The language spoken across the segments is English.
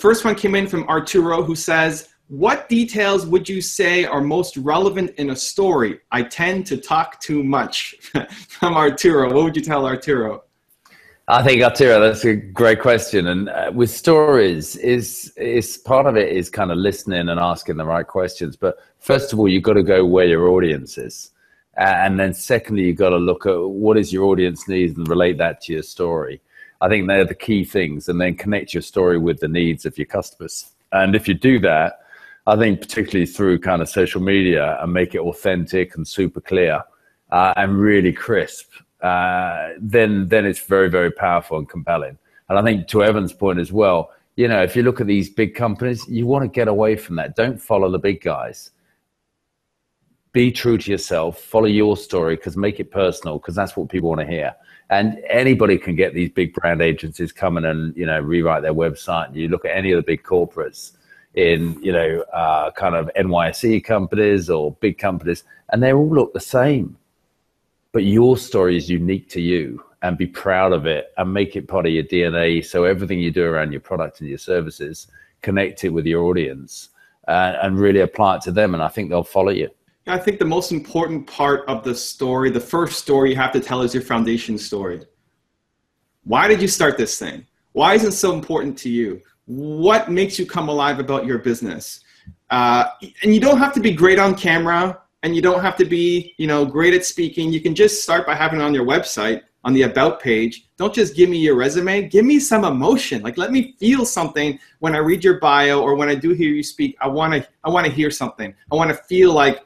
First one came in from Arturo, who says, what details would you say are most relevant in a story? I tend to talk too much. From Arturo. What would you tell Arturo? I think, Arturo, that's a great question. And with stories, is part of it is kind of listening and asking the right questions. But first of all, you've got to go where your audience is. And then secondly, you've got to look at what is your audience needs and relate that to your story. I think they're the key things, and then connect your story with the needs of your customers. And if you do that, I think particularly through kind of social media, and make it authentic and super clear and really crisp, then it's very, very powerful and compelling. And I think to Evan's point as well, you know, if you look at these big companies, you want to get away from that. Don't follow the big guys. Be true to yourself, follow your story, because make it personal, because that's what people want to hear. And anybody can get these big brand agencies coming and, you know, rewrite their website. You look at any of the big corporates in, you know, kind of NYSE companies or big companies, and they all look the same. But your story is unique to you, and be proud of it and make it part of your DNA. So everything you do around your product and your services, connect it with your audience and really apply it to them. And I think they'll follow you. I think the most important part of the story, the first story you have to tell, is your foundation story. Why did you start this thing? Why is it so important to you? What makes you come alive about your business? And you don't have to be great on camera, and you don't have to be, you know, great at speaking. You can just start by having it on your website, on the About page. Don't just give me your resume. Give me some emotion. Like, let me feel something when I read your bio, or when I do hear you speak. I want to hear something. I want to feel like,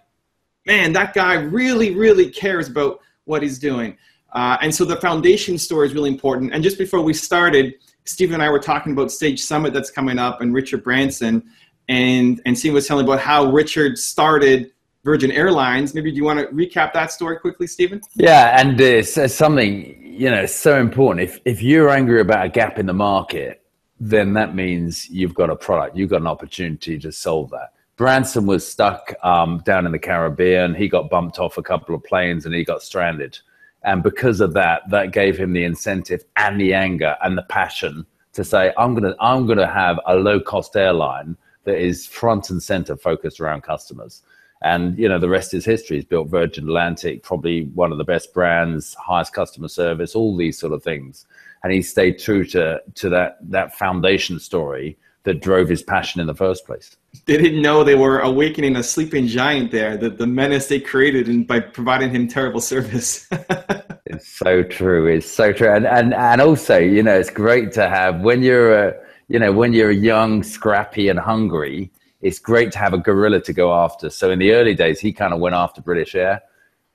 man, that guy really, really cares about what he's doing. And so the foundation story is really important. And just before we started, Steve and I were talking about Stage Summit that's coming up, and Richard Branson, and Steve was telling about how Richard started Virgin Airlines. Maybe do you want to recap that story quickly, Stephen? Yeah, and it's something, you know, it's so important. If you're angry about a gap in the market, then that means you've got a product. You've got an opportunity to solve that. Branson was stuck down in the Caribbean. He got bumped off a couple of planes and he got stranded. And because of that, that gave him the incentive and the anger and the passion to say, I'm gonna have a low-cost airline that is front and center focused around customers. And, you know, the rest is history. He's built Virgin Atlantic, probably one of the best brands, highest customer service, all these sort of things. And he stayed true to that foundation story that drove his passion in the first place. They didn't know they were awakening a sleeping giant there, the menace they created, and by providing him terrible service. It's so true. It's so true. And also, you know, it's great to have, when you're young, scrappy and hungry, it's great to have a gorilla to go after. So in the early days, he kind of went after British Air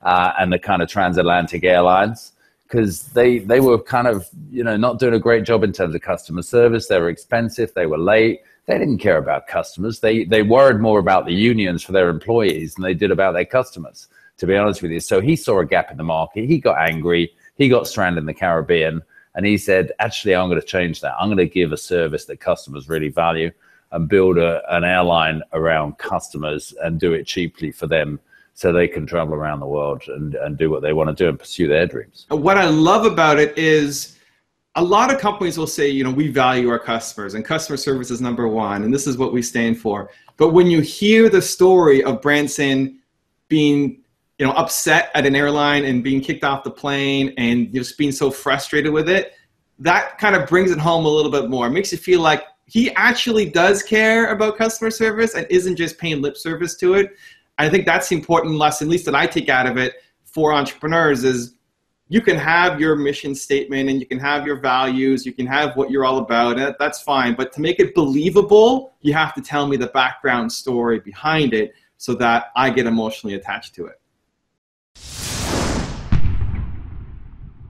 and the kind of transatlantic airlines, because they were kind of, you know, not doing a great job in terms of customer service. They were expensive. They were late. They didn't care about customers. They worried more about the unions for their employees than they did about their customers, to be honest with you. So he saw a gap in the market. He got angry. He got stranded in the Caribbean. And he said, actually, I'm going to change that. I'm going to give a service that customers really value and build an airline around customers and do it cheaply for them, so they can travel around the world and do what they want to do and pursue their dreams. What I love about it is a lot of companies will say, you know, we value our customers and customer service is number one, and this is what we stand for. But when you hear the story of Branson being, you know, upset at an airline and being kicked off the plane and just being so frustrated with it, that kind of brings it home a little bit more. It makes you feel like he actually does care about customer service and isn't just paying lip service to it. I think that's the important lesson, at least that I take out of it for entrepreneurs, is you can have your mission statement and you can have your values, you can have what you're all about, and that's fine. But to make it believable, you have to tell me the background story behind it so that I get emotionally attached to it.